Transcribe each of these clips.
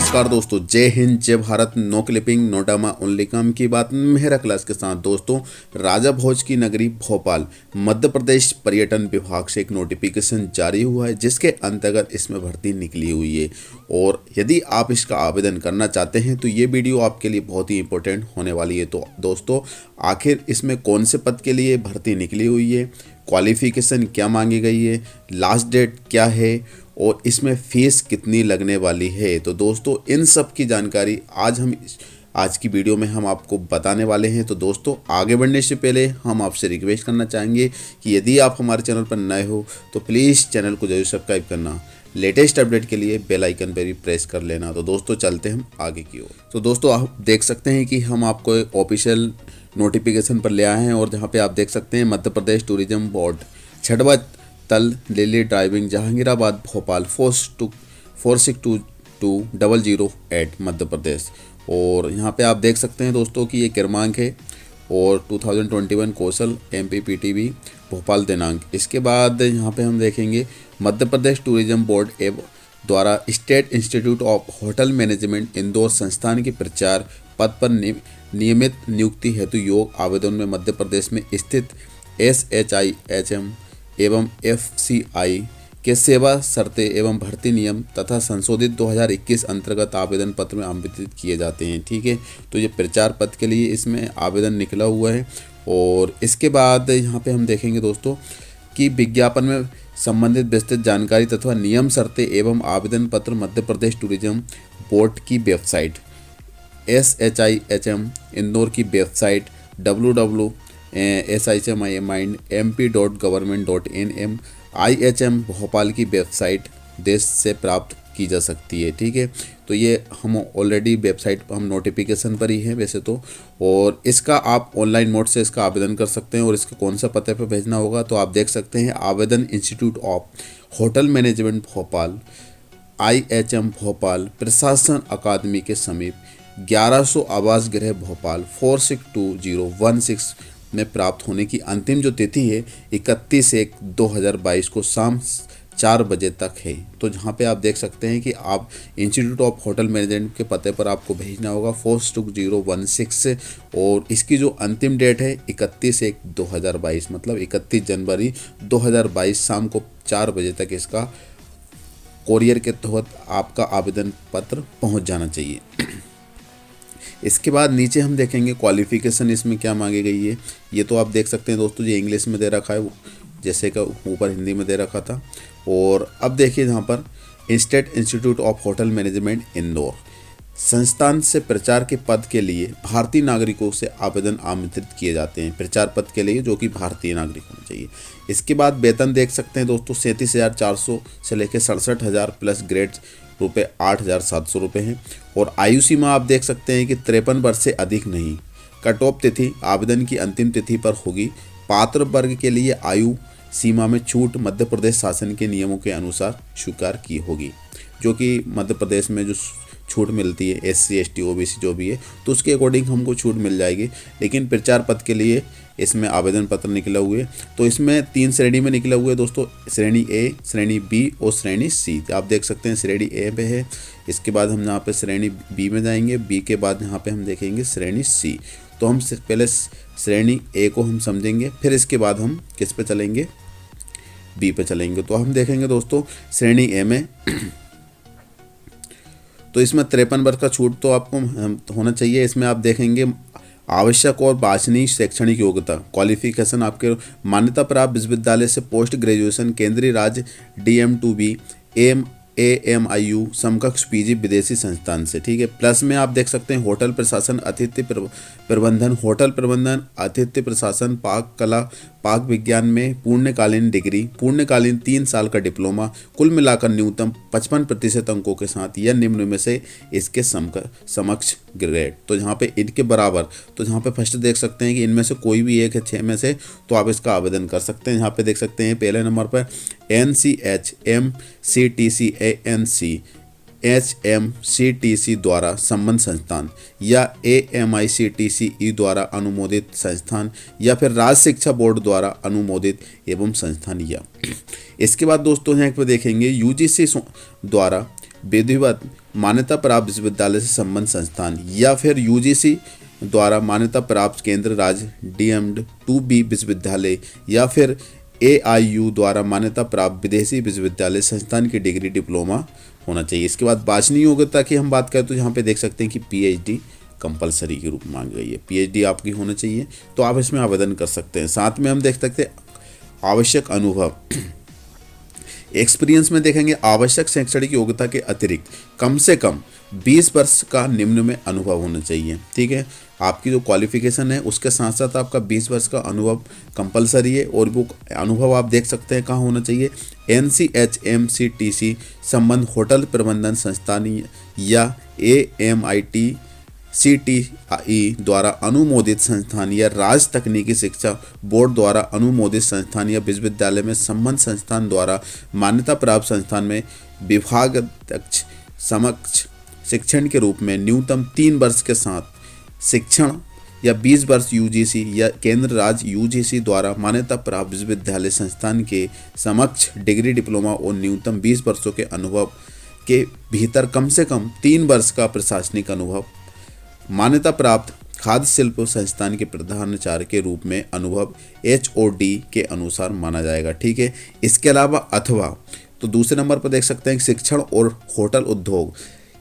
नमस्कार दोस्तों, जय हिंद, जय Bharat. No clipping no drama, only काम की बात। मेरा क्लास के साथ दोस्तों, राजा भोज की नगरी भोपाल मध्य प्रदेश पर्यटन विभाग से एक नोटिफिकेशन जारी हुआ है, जिसके अंतर्गत इसमें भर्ती निकली हुई है। और यदि आप इसका आवेदन करना चाहते हैं तो ये वीडियो आपके लिए बहुत ही इंपॉर्टेंट होने वाली है। तो दोस्तों, आखिर इसमें कौन से पद के लिए भर्ती निकली हुई है, क्वालिफिकेशन क्या मांगी गई है, लास्ट डेट क्या है और इसमें फीस कितनी लगने वाली है, तो दोस्तों इन सब की जानकारी आज की वीडियो में हम आपको बताने वाले हैं। तो दोस्तों, आगे बढ़ने से पहले हम आपसे रिक्वेस्ट करना चाहेंगे कि यदि आप हमारे चैनल पर नए हो तो प्लीज़ चैनल को जरूर सब्सक्राइब करना, लेटेस्ट अपडेट के लिए बेल आइकन पर भी प्रेस कर लेना। तो दोस्तों चलते हम आगे की ओर। तो दोस्तों, आप देख सकते हैं कि हम आपको ऑफिशियल नोटिफिकेशन पर ले आए हैं, और जहाँ पे आप देख सकते हैं मध्य प्रदेश टूरिज्म बोर्ड, छठवा तल, दिल्ली ड्राइविंग, जहांगीराबाद, भोपाल 46220008 मध्य प्रदेश। और यहाँ पे आप देख सकते हैं दोस्तों कि ये क्रमांक है और 2021 कौशल MPPTB भोपाल दिनांक। इसके बाद यहाँ पे हम देखेंगे मध्य प्रदेश टूरिज्म बोर्ड द्वारा state institute of hotel management Indore संस्थान के प्रचार पद पर नियमित नियुक्ति हेतु योग आवेदन में मध्य प्रदेश में स्थित SHIHM एवं FCI के सेवा शर्तें एवं भर्ती नियम तथा संशोधित 2021 अंतर्गत आवेदन पत्र में आमंत्रित किए जाते हैं। ठीक है, तो ये प्रचार पद के लिए इसमें आवेदन निकला हुआ है। और इसके बाद यहाँ पे हम देखेंगे दोस्तों कि विज्ञापन में संबंधित विस्तृत जानकारी तथा नियम शर्तें एवं आवेदन पत्र मध्य प्रदेश टूरिज्म बोर्ड की वेबसाइट, SHIHM इंदौर की वेबसाइट www.shimimp.government.in IHM भोपाल की वेबसाइट देश से प्राप्त की जा सकती है। ठीक है, तो ये हम ऑलरेडी वेबसाइट हम नोटिफिकेशन पर ही है वैसे तो, और इसका आप ऑनलाइन मोड से इसका आवेदन कर सकते हैं। और इसका कौन सा पते पर भेजना होगा तो आप देख सकते हैं, आवेदन institute of hotel management Bhopal IHM Bhopal प्रशासन अकादमी के समीप 1100 आवास गृह भोपाल 462016 में प्राप्त होने की अंतिम जो तिथि है 31/1/2022 को शाम 4 बजे तक है। तो जहाँ पे आप देख सकते हैं कि आप इंस्टीट्यूट ऑफ होटल मैनेजमेंट के पते पर आपको भेजना होगा 462016 से, और इसकी जो अंतिम डेट है 31/1/2022 मतलब 31 जनवरी 2022 शाम को 4 बजे तक इसका कोरियर के तहत आपका आवेदन पत्र पहुँच जाना चाहिए। इसके बाद नीचे हम देखेंगे क्वालिफिकेशन इसमें क्या मांगी गई है। ये तो आप देख सकते हैं दोस्तों, ये इंग्लिश में दे रखा है जैसे कि ऊपर हिंदी में दे रखा था। और अब देखिए यहाँ पर state institute of hotel management Indore संस्थान से प्रचार के पद के लिए भारतीय नागरिकों से आवेदन आमंत्रित किए जाते हैं, प्रचार पद के लिए जो कि भारतीय नागरिक होना चाहिए। इसके बाद वेतन देख सकते हैं दोस्तों, 37,400 से लेकर 67,000 प्लस ग्रेड रुपये 8,700 रुपये हैं। और आयु सीमा आप देख सकते हैं कि 53 वर्ष से अधिक नहीं। कट ऑफ तिथि आवेदन की अंतिम तिथि पर होगी। पात्र वर्ग के लिए आयु सीमा में छूट मध्य प्रदेश शासन के नियमों के अनुसार स्वीकार की होगी, जो कि मध्य प्रदेश में जो छूट मिलती है SC ST OBC जो भी है तो उसके अकॉर्डिंग हमको छूट मिल जाएगी। लेकिन प्रचार पद के लिए इसमें आवेदन पत्र निकला हुए, तो इसमें 3 श्रेणी में निकला हुआ है दोस्तों, श्रेणी A, श्रेणी B और श्रेणी C। आप देख सकते हैं श्रेणी A पे है, इसके बाद हम यहाँ पे श्रेणी B में जाएंगे, B के बाद यहाँ पे हम देखेंगे श्रेणी C। तो हम पहले श्रेणी A को हम समझेंगे, फिर इसके बाद हम किस पे चलेंगे, B पे चलेंगे। तो हम देखेंगे दोस्तों श्रेणी A में तो इसमें 53 वर्ष का छूट तो आपको होना चाहिए। इसमें आप देखेंगे आवश्यक और वांछनीय शैक्षणिक योग्यता, क्वालिफिकेशन आपके मान्यता प्राप्त विश्वविद्यालय से पोस्ट ग्रेजुएशन, केंद्रीय राज्य DM2B AMIU समकक्ष PG विदेशी संस्थान से। ठीक है, प्लस में आप देख सकते हैं होटल प्रशासन, आतिथ्य प्रबंधन, होटल प्रबंधन, आतिथ्य प्रशासन, पाक कला, पाक विज्ञान में पूर्णकालीन डिग्री, पूर्णकालीन 3 साल का डिप्लोमा, कुल मिलाकर न्यूनतम 55% अंकों के साथ या निम्न में से इसके समक्ष ग्रेड। तो यहाँ पे इनके बराबर, तो यहाँ पे फर्स्ट देख सकते हैं कि इनमें से कोई भी एक है 6 में से, तो आप इसका आवेदन कर सकते हैं। यहाँ पे देख सकते हैं पहले नंबर पर NCHMCTC HMCTC द्वारा संबद्ध संस्थान या AMICTCE द्वारा अनुमोदित संस्थान या फिर राज्य शिक्षा बोर्ड द्वारा अनुमोदित एवं संस्थान या इसके बाद दोस्तों यहाँ पे देखेंगे UGC द्वारा विधिवत मान्यता प्राप्त विश्वविद्यालय से संबद्ध संस्थान या फिर यूजीसी द्वारा मान्यता प्राप्त केंद्र राज्य डीम्ड टू बी विश्वविद्यालय या फिर AIU द्वारा मान्यता प्राप्त विदेशी विश्वविद्यालय संस्थान की डिग्री डिप्लोमा होना चाहिए। इसके बाद वांछनीय योग्यता की हम बात करें तो यहाँ पे देख सकते हैं कि PhD कंपलसरी के रूप में मांगी गई है। PhD आपकी होना चाहिए, तो आप इसमें आवेदन कर सकते हैं। साथ में हम देख सकते हैं आवश्यक अनुभव, एक्सपीरियंस में देखेंगे आवश्यक शैक्षणिक योग्यता के अतिरिक्त कम से कम 20 वर्ष का निम्न में अनुभव होना चाहिए। ठीक है, आपकी जो क्वालिफिकेशन है उसके साथ साथ आपका 20 वर्ष का अनुभव कंपलसरी है। और वो अनुभव आप देख सकते हैं कहाँ होना चाहिए, NCHMCTC संबंध होटल प्रबंधन संस्थान या AMITCTE द्वारा अनुमोदित संस्थान या राज्य तकनीकी शिक्षा बोर्ड द्वारा अनुमोदित संस्थान या विश्वविद्यालय में संबद्ध संस्थान द्वारा मान्यता प्राप्त संस्थान में विभागाध्यक्ष समक्ष शिक्षण के रूप में न्यूनतम 3 वर्ष के साथ शिक्षण या 20 वर्ष यूजीसी या केंद्र राज्य यूजीसी द्वारा मान्यता प्राप्त विश्वविद्यालय संस्थान के समक्ष डिग्री डिप्लोमा और न्यूनतम 20 वर्षों के अनुभव के भीतर कम से कम 3 वर्ष का प्रशासनिक अनुभव, मान्यता प्राप्त खाद्य शिल्प संस्थान के प्रधानाचार्य के रूप में अनुभव HOD के अनुसार माना जाएगा। ठीक है, इसके अलावा अथवा तो दूसरे नंबर पर देख सकते हैं शिक्षण और होटल उद्योग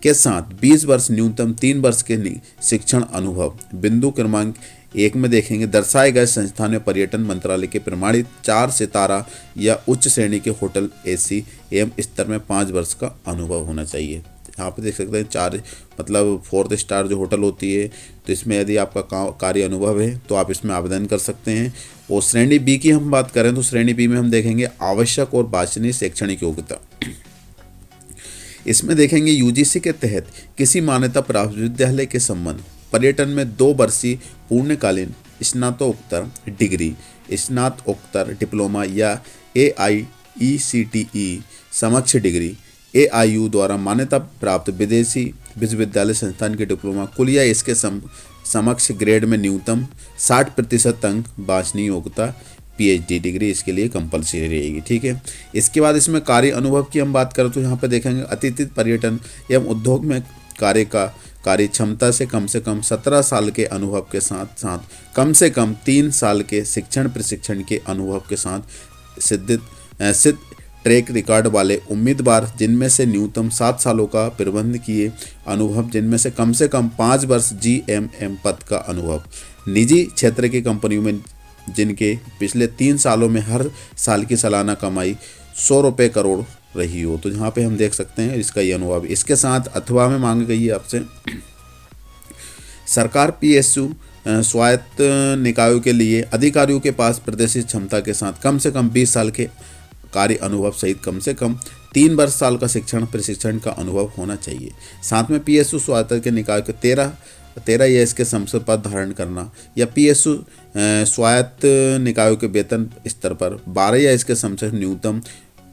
के साथ 20 वर्ष न्यूनतम 3 वर्ष के शिक्षण अनुभव। बिंदु क्रमांक 1 में देखेंगे दर्शाए गए संस्थान में पर्यटन मंत्रालय के प्रमाणित 4 सितारा या उच्च श्रेणी के होटल AC एवं स्तर में 5 वर्ष का अनुभव होना चाहिए। यहाँ पे देख सकते हैं 4 मतलब 4th स्टार जो होटल होती है, तो इसमें यदि आपका कार्य अनुभव है तो आप इसमें आवेदन कर सकते हैं। और श्रेणी B की हम बात करें तो श्रेणी B में हम देखेंगे आवश्यक और वांछनीय शैक्षणिक योग्यता। इसमें देखेंगे यूजीसी के तहत किसी मान्यता प्राप्त विद्यालय के संबंध पर्यटन में 2 वर्षीय पूर्णकालीन स्नातकोत्तर डिग्री, स्नातकोत्तर डिप्लोमा या AIECTE समक्ष डिग्री, AIU द्वारा मान्यता प्राप्त विदेशी विश्वविद्यालय संस्थान के डिप्लोमा कुल या इसके समक्ष ग्रेड में न्यूनतम 60% अंक वांछनीय योग्यता PhD डिग्री इसके लिए कंपलसरी रहेगी। ठीक है, इसके बाद इसमें कार्य अनुभव की हम बात करें तो यहाँ पे देखेंगे अतिथि पर्यटन एवं उद्योग में कार्य क्षमता से कम 17 साल के अनुभव के साथ साथ कम से कम 3 साल के शिक्षण प्रशिक्षण के अनुभव के साथ सिद्ध ट्रैक रिकॉर्ड वाले उम्मीदवार जिनमें से न्यूनतम 7 सालों का प्रबंध किए अनुभव, जिनमें से कम 5 वर्ष GMM पद का अनुभव, निजी क्षेत्र की कंपनियों में जिनके पिछले 3 सालों में हर साल की सालाना कमाई 100 रुपये करोड़ रही हो। तो यहाँ पे हम देख सकते हैं इसका ये अनुभव। इसके साथ अथवा में मांगी गई है आपसे सरकार PSU स्वायत्त निकायों के लिए अधिकारियों के पास प्रदर्शित क्षमता के साथ कम से कम 20 साल के कार्य अनुभव सहित कम से कम 3 वर्ष साल का शिक्षण प्रशिक्षण का अनुभव होना चाहिए। साथ में PSU स्वायत्त के निकाय के 13 या इसके समकक्ष पद धारण करना या PSU स्वायत्त निकायों के वेतन स्तर पर 12 या इसके समकक्ष न्यूनतम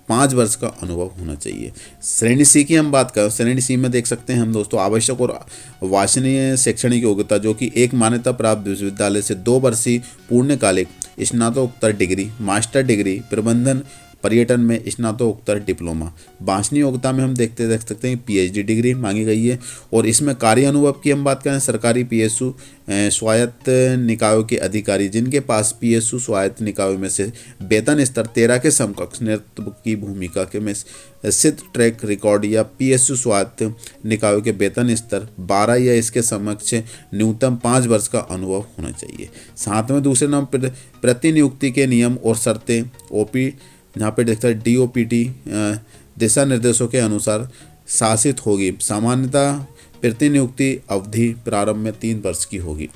5 वर्ष का अनुभव होना चाहिए। श्रेणी C की हम बात करें, श्रेणी C में देख सकते हैं हम दोस्तों आवश्यक और वांछनीय शैक्षणिक योग्यता जो कि एक मान्यता प्राप्त विश्वविद्यालय से 2 वर्षीय पूर्णकालिक स्नातकोत्तर डिग्री, मास्टर डिग्री प्रबंधन पर्यटन में स्नातकोत्तर डिप्लोमा। वांछनीय योग्यता में हम देख सकते हैं PhD डिग्री मांगी गई है। और इसमें कार्य अनुभव की हम बात करें सरकारी PSU स्वायत्त निकायों के अधिकारी जिनके पास PSU स्वायत्त निकायों में से वेतन स्तर 13 के समकक्ष नेतृत्व की भूमिका के में सिद्ध ट्रैक रिकॉर्ड या PSU स्वायत्त निकायों के वेतन स्तर 12 या इसके समकक्ष न्यूनतम 5 वर्ष का अनुभव होना चाहिए। साथ में दूसरे नाम प्रतिनियुक्ति के नियम और शर्तें OP यहाँ पे देखता है DOPT दिशा निर्देशों के अनुसार शासित होगी। सामान्यतः प्रतिनियुक्ति अवधि प्रारंभ में 3 वर्ष की होगी।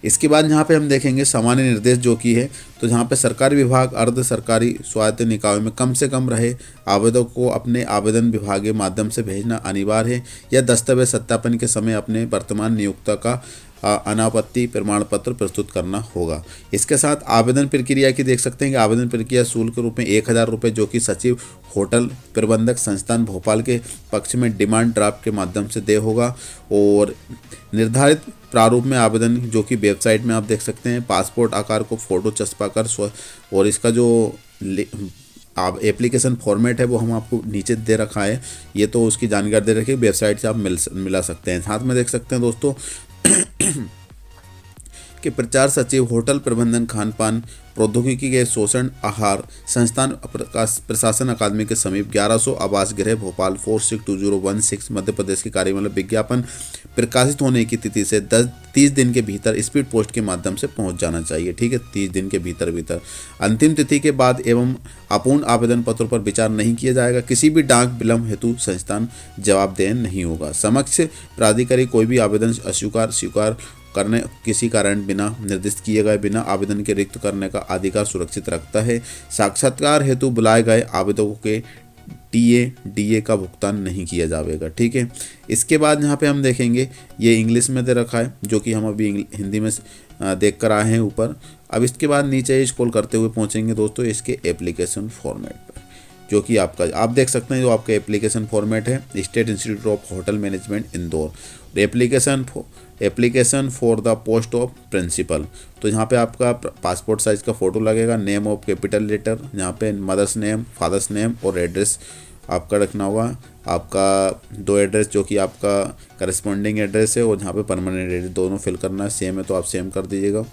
इसके बाद यहाँ पे हम देखेंगे सामान्य निर्देश जो कि है, तो यहाँ पे सरकारी विभाग अर्ध सरकारी स्वायत्त निकायों में कम से कम रहे आवेदक को अपने आवेदन विभाग के माध्यम से भेजना अनिवार्य है या दस्तावेज सत्यापन के समय अपने वर्तमान नियोक्ता का अनापत्ति प्रमाण पत्र प्रस्तुत करना होगा। इसके साथ आवेदन प्रक्रिया की देख सकते हैं कि आवेदन प्रक्रिया शुल्क के रूप में 1000 रुपये जो कि सचिव होटल प्रबंधक संस्थान भोपाल के पक्ष में डिमांड ड्राफ्ट के माध्यम से दे होगा। और निर्धारित प्रारूप में आवेदन जो कि वेबसाइट में आप देख सकते हैं पासपोर्ट आकार को फोटो चस्पा कर और इसका जो आप एप्लीकेशन फॉर्मेट है वो हम आपको नीचे दे रखा है, ये तो उसकी जानकारी दे रखी है, वेबसाइट से आप मिला सकते हैं। साथ में देख सकते हैं दोस्तों कि प्रचार सचिव होटल प्रबंधन खान पान प्रौद्योगिकी के शोषण आहार संस्थान प्रशासन अकादमी के समीप 1100 आवास गृह भोपाल 462016 मध्य प्रदेश की कार्य मतलब विज्ञापन प्रकाशित होने की तिथि से 30 दिन के भीतर स्पीड पोस्ट के माध्यम से पहुंच जाना चाहिए। ठीक है, 30 दिन के भीतर अंतिम तिथि के बाद एवं अपूर्ण आवेदन पत्रों पर विचार नहीं किया जाएगा। किसी भी डाक विलंब हेतु संस्थान जवाबदेह नहीं होगा। समक्ष प्राधिकारी कोई भी आवेदन स्वीकार करने किसी कारण बिना निर्दिष्ट किए गए बिना आवेदन के रिक्त करने का अधिकार सुरक्षित रखता है। साक्षात्कार हेतु बुलाए गए आवेदकों के टीए का भुगतान नहीं किया जाएगा। ठीक है, इसके बाद यहाँ पे हम देखेंगे ये इंग्लिश में दे रखा है जो कि हम अभी हिंदी में देख कर आए हैं ऊपर। अब इसके बाद नीचे स्क्रॉल करते हुए पहुँचेंगे दोस्तों इसके एप्लीकेशन फॉर्मेट पर, जो कि आपका आप देख सकते हैं जो आपका एप्लीकेशन फॉर्मेट है state institute of hotel management Indore, application for the post of principal. तो यहाँ पे आपका पासपोर्ट साइज का फ़ोटो लगेगा, नेम ऑफ कैपिटल लेटर, यहाँ पे मदर्स नेम फादर्स नेम और एड्रेस आपका रखना होगा। आपका 2 एड्रेस जो कि आपका करस्पॉन्डिंग एड्रेस है और यहाँ पे परमानेंट एड्रेस दोनों फिल करना है, सेम है तो आप सेम कर दीजिएगा।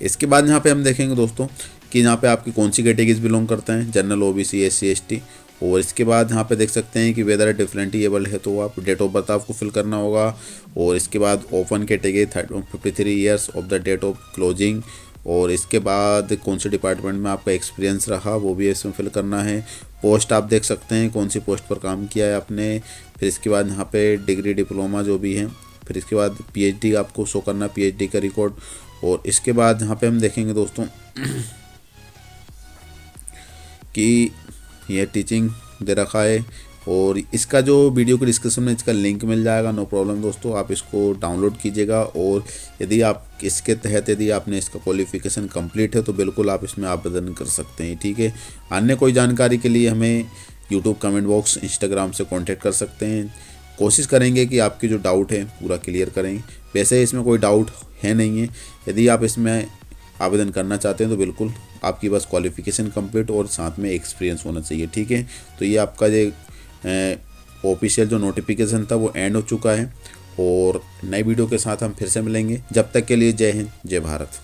इसके बाद यहाँ पे हम देखेंगे दोस्तों कि यहाँ पे आपकी कौन सी कैटेगरीज बिलोंग करते हैं, जनरल, ओबीसी, SC ST। और इसके बाद यहाँ पे देख सकते हैं कि वेदर डिफरेंटली एबल्ड है तो आप डेट ऑफ बर्थ आपको फिल करना होगा। और इसके बाद open category 53 years of the date of closing. और इसके बाद कौन से डिपार्टमेंट में आपका एक्सपीरियंस रहा वो भी इसमें फिल करना है। पोस्ट आप देख सकते हैं कौन सी पोस्ट पर काम किया है आपने। फिर इसके बाद यहाँ पे डिग्री डिप्लोमा जो भी है। फिर इसके बाद PhD आपको शो करना, PhD का रिकॉर्ड। और इसके बाद यहाँ पे हम देखेंगे दोस्तों कि यह टीचिंग दे रखा है और इसका जो वीडियो के डिस्क्रिप्शन में इसका लिंक मिल जाएगा, नो प्रॉब्लम दोस्तों, आप इसको डाउनलोड कीजिएगा। और यदि आप इसके तहत यदि आपने इसका क्वालिफिकेशन कंप्लीट है तो बिल्कुल आप इसमें आवेदन कर सकते हैं। ठीक है, अन्य कोई जानकारी के लिए हमें यूट्यूब कमेंट बॉक्स, इंस्टाग्राम से कॉन्टेक्ट कर सकते हैं। कोशिश करेंगे कि आपकी जो डाउट है पूरा क्लियर करें। वैसे इसमें कोई डाउट है नहीं है, यदि आप इसमें आवेदन करना चाहते हैं तो बिल्कुल आपकी बस क्वालिफिकेशन कंप्लीट और साथ में एक्सपीरियंस होना चाहिए। ठीक है, तो ये आपका जो ऑफिशियल जो नोटिफिकेशन था वो एंड हो चुका है और नई वीडियो के साथ हम फिर से मिलेंगे। जब तक के लिए जय हिंद, जय भारत।